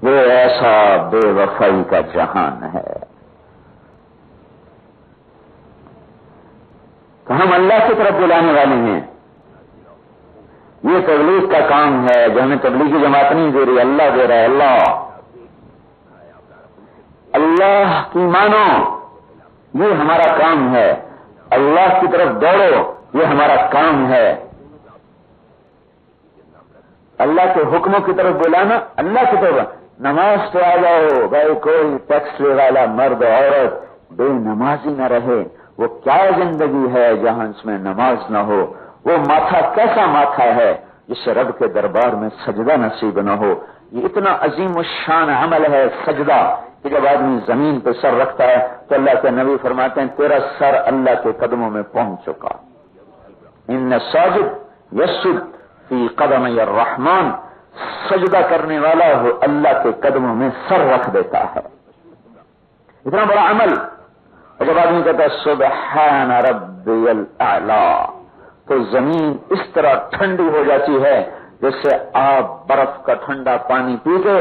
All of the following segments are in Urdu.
یہ ایسا بے وفائی کا جہان ہے. تو ہم اللہ کی طرف بلانے والے ہیں. یہ تبلیغ کا کام ہے جو ہمیں تبلیغی جماعت نہیں دے رہی، اللہ دے رہا ہے. اللہ کی مانو، یہ ہمارا کام ہے. اللہ کی طرف دوڑو، یہ ہمارا کام ہے. اللہ کے حکموں کی طرف بلانا، اللہ کی طرف. نماز تو آ جاؤ بھائی، کوئی ٹیکس والا مرد عورت بے نمازی نہ رہے. وہ کیا زندگی ہے جہاں اس میں نماز نہ ہو؟ وہ ماتھا کیسا ماتھا ہے جس سے رب کے دربار میں سجدہ نصیب نہ ہو؟ یہ اتنا عظیم الشان عمل ہے سجدہ کہ جب آدمی زمین پہ سر رکھتا ہے تو اللہ کے نبی فرماتے ہیں تیرا سر اللہ کے قدموں میں پہنچ چکا. ان ساجد یسجد فی قدمی الرحمن، سجدہ کرنے والا ہو اللہ کے قدموں میں سر رکھ دیتا ہے. اتنا بڑا عمل. اور جب آدمی کہتا ہے سبحان ربی الاعلی، تو زمین اس طرح ٹھنڈی ہو جاتی ہے جیسے آپ برف کا ٹھنڈا پانی پی کے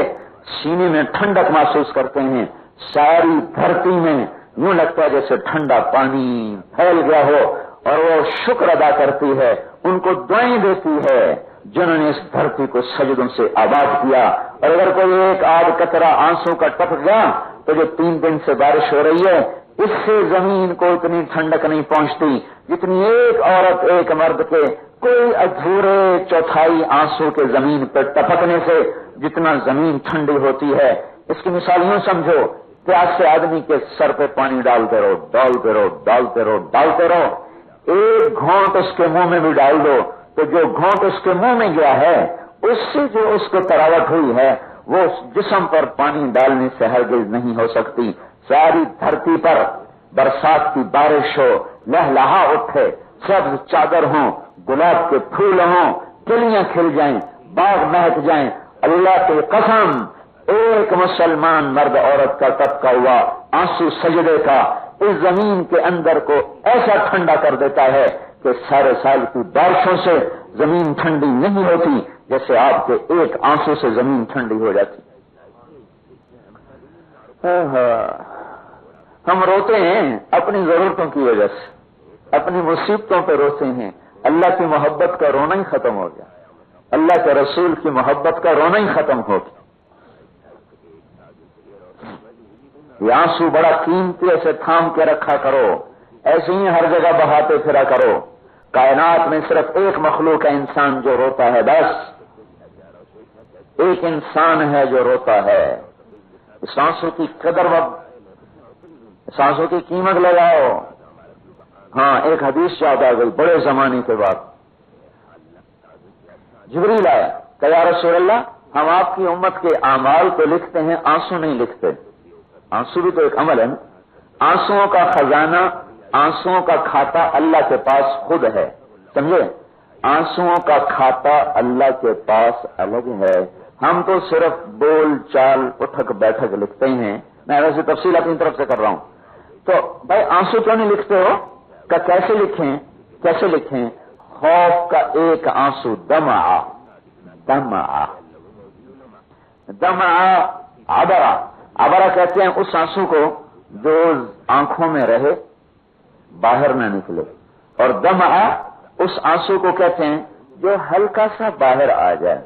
سینے میں ٹھنڈک محسوس کرتے ہیں. ساری دھرتی میں یوں لگتا ہے جیسے ٹھنڈا پانی پھیل گیا ہو، اور وہ شکر ادا کرتی ہے، ان کو دعائیں دیتی ہے جنہوں نے اس دھرتی کو سجدوں سے آباد کیا. اور اگر کوئی ایک آدھ قطرہ آنسو کا ٹپک گیا تو جو 3 دن سے بارش ہو رہی ہے اس سے زمین کو اتنی ٹھنڈک نہیں پہنچتی جتنی ایک عورت ایک مرد کے کوئی ادھورے چوتھائی آنسو کے زمین پر ٹپکنے سے جتنا زمین ٹھنڈی ہوتی ہے. اس کی مثال یوں سمجھو، پیاس سے آدمی کے سر پہ پانی ڈالتے رہو، ڈالتے رہو، ڈالتے رہو، ڈالتے رہو. ایک گھونٹ اس کے منہ میں بھی ڈال دو تو جو گھونٹ اس کے منہ میں گیا ہے اس سے جو اس کو تراوٹ ہوئی ہے وہ جسم پر پانی ڈالنے سے ہرگز نہیں ہو سکتی. ساری دھرتی پر برسات کی بارش ہو، لہلہا اٹھے، سبز چادر ہوں، گلاب کے پھول ہوں، کلیاں کھل جائیں، باغ مہک جائیں، اللہ کی قسم ایک مسلمان مرد عورت کا ٹپکا ہوا آنسو سجدے کا اس زمین کے اندر کو ایسا ٹھنڈا کر دیتا ہے کہ سارے سال کی بارشوں سے زمین ٹھنڈی نہیں ہوتی جیسے آپ کے ایک آنسو سے زمین ٹھنڈی ہو جاتی. ہم روتے ہیں اپنی ضرورتوں کی وجہ سے، اپنی مصیبتوں پہ روتے ہیں. اللہ کی محبت کا رونا ہی ختم ہو گیا، اللہ کے رسول کی محبت کا رونا ہی ختم ہو گیا. یہ آنسو بڑا قیمتی، ایسے تھام کے رکھا کرو، ایسے ہی ہر جگہ بہاتے پھرا کرو. کائنات میں صرف ایک مخلوق ہے انسان جو روتا ہے، بس ایک انسان ہے جو روتا ہے. اس آنسو کی قدر اس آنسو کی قیمت لگاؤ. ہاں، ایک حدیث یاد آ گئی بڑے زمانے کے بعد. جبریل آیا کہ یا رسول اللہ، ہم آپ کی امت کے اعمال تو لکھتے ہیں، آنسو نہیں لکھتے. آنسو بھی تو ایک عمل ہے نا. آنسوؤں کا خزانہ، آنسوؤں کا کھاتا اللہ کے پاس خود ہے، سمجھے؟ آنسوؤں کا کھاتا اللہ کے پاس الگ ہے. ہم تو صرف بول چال اٹھک بیٹھک لکھتے ہیں. میں ویسے تفصیل اپنی طرف سے کر رہا ہوں. تو بھائی آنسو کیوں نہیں لکھتے ہو؟ کہ کیسے لکھیں؟ کیسے لکھیں؟ خوف کا ایک آنسو دمع دمع دمع عبرا. عبرا کہتے ہیں اس آنسو کو جو آنکھوں میں رہے باہر نہ نکلے، اور دمع اس آنسو کو کہتے ہیں جو ہلکا سا باہر آ جائے،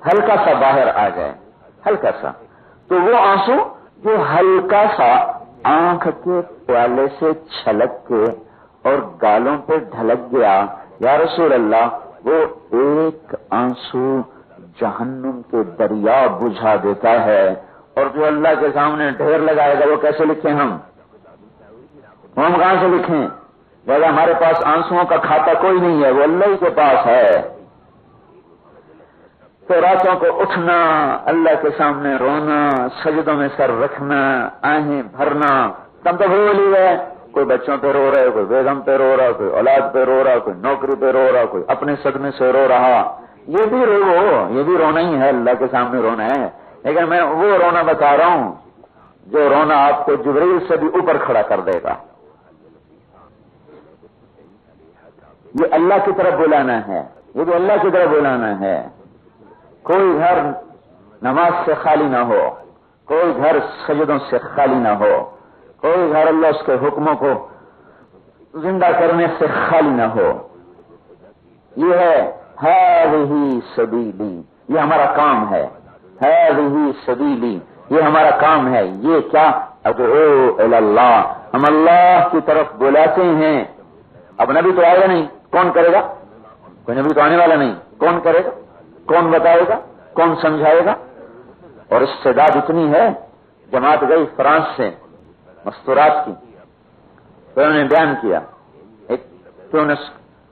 ہلکا سا باہر آ جائے، ہلکا سا. تو وہ آنسو جو ہلکا سا آنکھ کے پیالے سے چھلک کے اور گالوں پہ ڈھلک گیا، یا رسول اللہ وہ ایک آنسو جہنم کے دریا بجھا دیتا ہے. اور جو اللہ کے سامنے ڈھیر لگائے گا وہ کیسے لکھیں ہم کہاں سے لکھیں؟ لہٰذا ہمارے پاس آنسوؤں کا کھاتا کوئی نہیں ہے، وہ اللہ ہی کے پاس ہے. تو راتوں کو اٹھنا، اللہ کے سامنے رونا، سجدوں میں سر رکھنا، آہیں بھرنا. تم تو بھول ہی گئے، کوئی بچوں پہ رو رہا ہے، کوئی بیگم پہ رو رہا، کوئی اولاد پہ رو رہا، کوئی نوکری پہ رو رہا، کوئی اپنے صدمے سے رو رہا. یہ بھی یہ بھی رونا ہی ہے، اللہ کے سامنے رونا ہے. لیکن میں وہ رونا بتا رہا ہوں جو رونا آپ کو جبریل سے بھی اوپر کھڑا کر دے گا. یہ اللہ کی طرف بلانا ہے، یہ بھی اللہ کی طرف بلانا ہے. کوئی گھر نماز سے خالی نہ ہو، کوئی گھر سجدوں سے خالی نہ ہو، کوئی گھر اللہ اس کے حکموں کو زندہ کرنے سے خالی نہ ہو. یہ ہے هذه سبیلی، یہ ہمارا کام ہے. هذه سبیلی، یہ ہمارا کام ہے. یہ کیا؟ ادعو الی اللہ، ہم اللہ کی طرف بلاتے ہیں. اب نبی تو آئے گا نہیں، کون کرے گا؟ کوئی نبی تو آنے والا نہیں، کون کرے گا؟ کون بتائے گا؟ کون سمجھائے گا؟ اور استعداد اتنی ہے، جماعت گئی فرانس سے مستورات کی، تو انہوں نے بیان کیا، ایک ٹیونس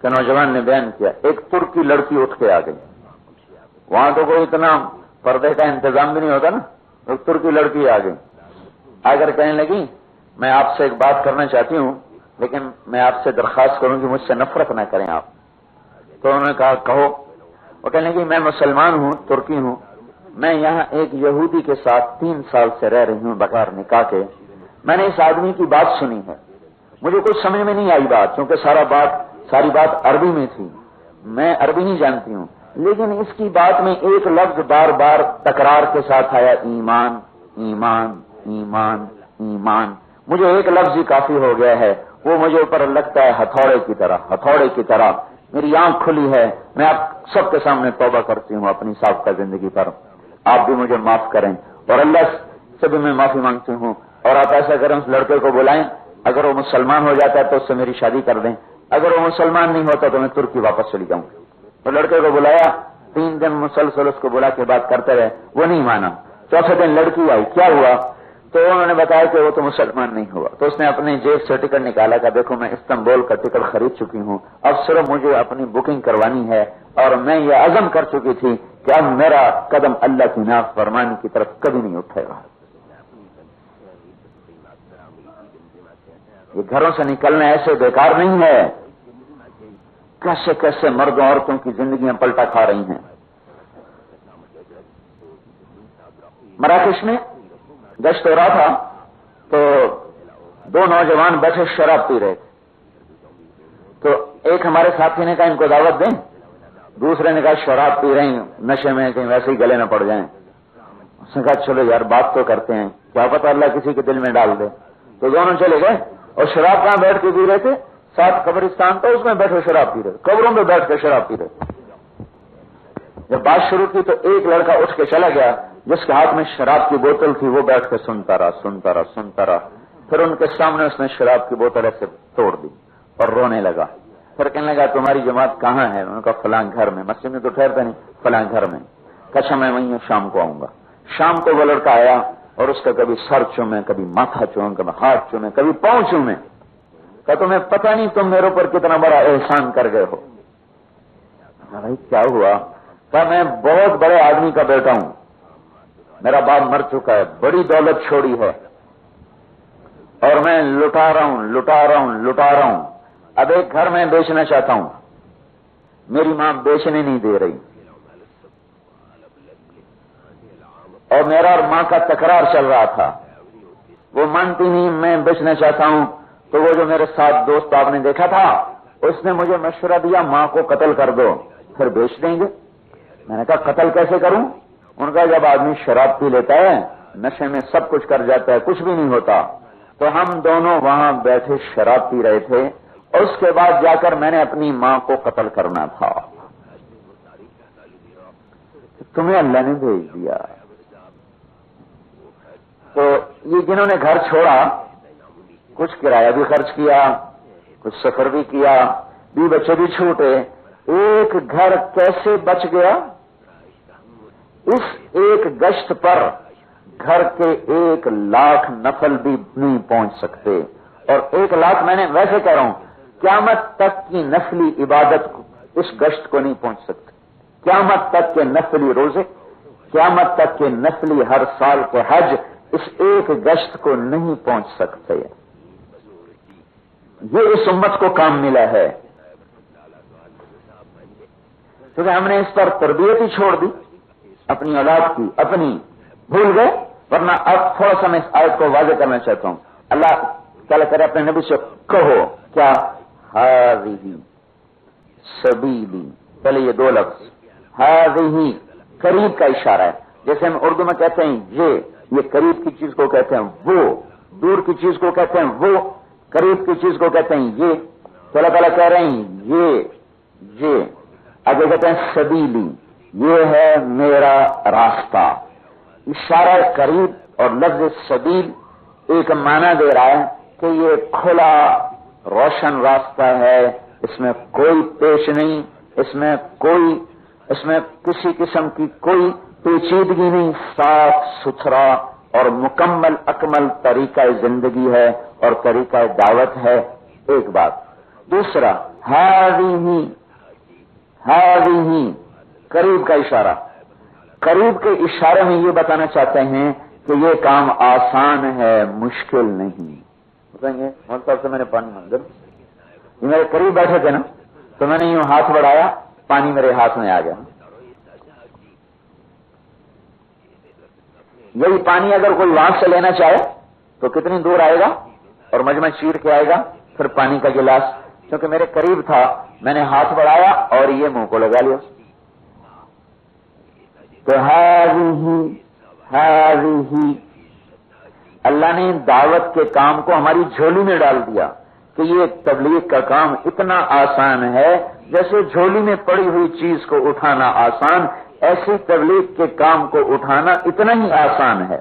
کے نوجوان نے بیان کیا، ایک ترکی لڑکی اٹھ کے آ گئی. وہاں تو کوئی اتنا پردے کا انتظام بھی نہیں ہوتا نا، ایک ترکی لڑکی آ گئی، آ کر کہنے لگی میں آپ سے ایک بات کرنا چاہتی ہوں، لیکن میں آپ سے درخواست کروں کہ مجھ سے نفرت نہ کریں آپ. تو انہوں نے کہا کہو. وہ کہنے لگی میں مسلمان ہوں، ترکی ہوں، میں یہاں ایک یہودی کے ساتھ 3 سال سے رہ رہی ہوں بغیر نکاح کے. میں نے اس آدمی کی بات سنی ہے، مجھے کچھ سمجھ میں نہیں آئی بات، کیونکہ ساری بات عربی میں تھی، میں عربی نہیں جانتی ہوں، لیکن اس کی بات میں ایک لفظ بار بار تکرار کے ساتھ آیا، ایمان ایمان ایمان ایمان. مجھے ایک لفظ ہی کافی ہو گیا ہے، وہ مجھے اوپر لگتا ہے ہتھوڑے کی طرح. میری آنکھ کھلی ہے، میں آپ سب کے سامنے توبہ کرتی ہوں اپنی سابقہ زندگی پر، آپ بھی مجھے معاف کریں، اور اللہ سے بھی میں معافی مانگتی ہوں. اور آپ ایسا کریں، اس لڑکے کو بلائیں، اگر وہ مسلمان ہو جاتا ہے تو اس سے میری شادی کر دیں، اگر وہ مسلمان نہیں ہوتا تو میں ترکی واپس چلی جاؤں. تو لڑکے کو بلایا، 3 دن مسلسل اس کو بلا کے بات کرتے رہے، وہ نہیں مانا. چوتھے دن لڑکی آئی، کیا ہوا؟ تو انہوں نے بتایا کہ وہ تو مسلمان نہیں ہوا. تو اس نے اپنی جیب سے ٹکٹ نکالا کہ دیکھو میں استنبول کا ٹکٹ خرید چکی ہوں، اب صرف مجھے اپنی بکنگ کروانی ہے، اور میں یہ عزم کر چکی تھی کہ اب میرا قدم اللہ کی نافرمانی کی طرف کبھی نہیں اٹھے گا. یہ گھروں سے نکلنا ایسے بیکار نہیں ہے. کیسے کیسے مرد عورتوں کی زندگیاں پلٹا کھا رہی ہیں. مراکش میں گشت ہو رہا تھا تو 2 نوجوان بیٹھے شراب پی رہے تھے. تو ایک ہمارے ساتھی نے کہا ان کو دعوت دیں، دوسرے نے کہا شراب پی رہے ہیں، نشے میں کہیں ویسے ہی گلے نہ پڑ جائیں. اس نے کہا چلو یار بات تو کرتے ہیں، کیا پتہ اللہ کسی کے دل میں ڈال دے. تو دونوں چلے گئے، اور شراب کہاں بیٹھ کے پی رہے تھے؟ ساتھ قبرستان تھا، اس میں بیٹھے شراب پی رہے، قبروں میں بیٹھ کے شراب پی رہے. جب بات شروع کی تو ایک لڑکا اٹھ کے چلا گیا، جس کے ہاتھ میں شراب کی بوتل تھی، وہ بیٹھ کے سنتا رہا. پھر ان کے سامنے اس نے شراب کی بوتل ایسے توڑ دی اور رونے لگا. پھر کہنے لگا تمہاری جماعت کہاں ہے؟ انہوں نے کہا فلاں گھر میں. مسجد میں تو ٹھہرتا نہیں، فلاں گھر میں. کہا میں وہیں شام کو آؤں گا. شام کو وہ لڑکا آیا اور اس کا کبھی سر چومے، کبھی ماتھا چومے، کبھی ہاتھ چومے، کبھی پاؤں چومے. کہا تمہیں پتہ نہیں تم میرے اوپر کتنا بڑا احسان کر گئے ہو. بھائی کیا ہوا؟ کہا میں بہت بڑے آدمی کا بیٹا ہوں، میرا باپ مر چکا ہے، بڑی دولت چھوڑی ہے، اور میں لٹا رہا ہوں. اب ایک گھر میں بیچنا چاہتا ہوں، میری ماں بیچنے نہیں دے رہی، اور میرا اور ماں کا تکرار چل رہا تھا، وہ مانتی نہیں، میں بیچنا چاہتا ہوں. تو وہ جو میرے ساتھ دوست آپ نے دیکھا تھا، اس نے مجھے مشورہ دیا ماں کو قتل کر دو پھر بیچ دیں گے. میں نے کہا قتل کیسے کروں؟ ان کا جب آدمی شراب پی لیتا ہے، نشے میں سب کچھ کر جاتا ہے، کچھ بھی نہیں ہوتا. تو ہم دونوں وہاں بیٹھے شراب پی رہے تھے، اور اس کے بعد جا کر میں نے اپنی ماں کو قتل کرنا تھا. تمہیں اللہ نے بھیج دیا. تو یہ جنہوں نے گھر چھوڑا، کچھ کرایہ بھی خرچ کیا، کچھ سفر بھی کیا، بیوی بچے بھی چھوٹے، ایک گھر کیسے بچ گیا؟ اس ایک گشت پر گھر کے 1,00,000 نفل بھی نہیں پہنچ سکتے. اور 1,00,000 میں نے ویسے کہہ رہا ہوں، قیامت تک کی نفلی عبادت اس گشت کو نہیں پہنچ سکتے. قیامت تک کے نفلی روزے، قیامت تک کے نفلی ہر سال کے حج اس ایک گشت کو نہیں پہنچ سکتے. یہ اس امت کو کام ملا ہے، کیونکہ ہم نے اس پر تربیت ہی چھوڑ دی اپنی اولاد کی، اپنی بھول گئے. ورنہ اب تھوڑا سا میں اس آیت کو واضح کرنا چاہتا ہوں. اللہ تعالیٰ کرے اپنے نبی سے کہو کیا ہذہ سبیلی، پہلے یہ 2 لفظ ہذہ قریب کا اشارہ ہے. جیسے ہم اردو میں کہتے ہیں یہ قریب کی چیز کو کہتے ہیں وہ، دور کی چیز کو کہتے ہیں وہ، قریب کی چیز کو کہتے ہیں یہ. تو اللہ تعالیٰ کہہ رہے ہیں یہ آگے کہتے ہیں سبیلی، یہ ہے میرا راستہ. اشارہ قریب اور لفظ سبیل ایک معنی دے رہا ہے کہ یہ کھلا روشن راستہ ہے، اس میں کوئی پیش نہیں، اس میں کسی قسم کی کوئی پیچیدگی نہیں، صاف ستھرا اور مکمل اکمل طریقہ زندگی ہے اور طریقہ دعوت ہے. ایک بات. دوسرا ہی قریب کا اشارہ. قریب کے اشارے میں یہ بتانا چاہتے ہیں کہ یہ کام آسان ہے، مشکل نہیں. بتائیں گے مول صاحب سے میں نے پانی مانگا، یہ میرے قریب بیٹھے تھے نا، تو میں نے یوں ہاتھ بڑھایا، پانی میرے ہاتھ میں آ گیا. یہی پانی اگر کوئی وہاں سے لینا چاہے تو کتنی دور آئے گا اور مجمع چیر کے آئے گا پھر پانی کا گلاس، کیونکہ میرے قریب تھا، میں نے ہاتھ بڑھایا اور یہ منہ کو لگا لیا. تو ہی اللہ نے دعوت کے کام کو ہماری جھولی میں ڈال دیا کہ یہ تبلیغ کا کام اتنا آسان ہے جیسے جھولی میں پڑی ہوئی چیز کو اٹھانا آسان، ایسی تبلیغ کے کام کو اٹھانا اتنا ہی آسان ہے.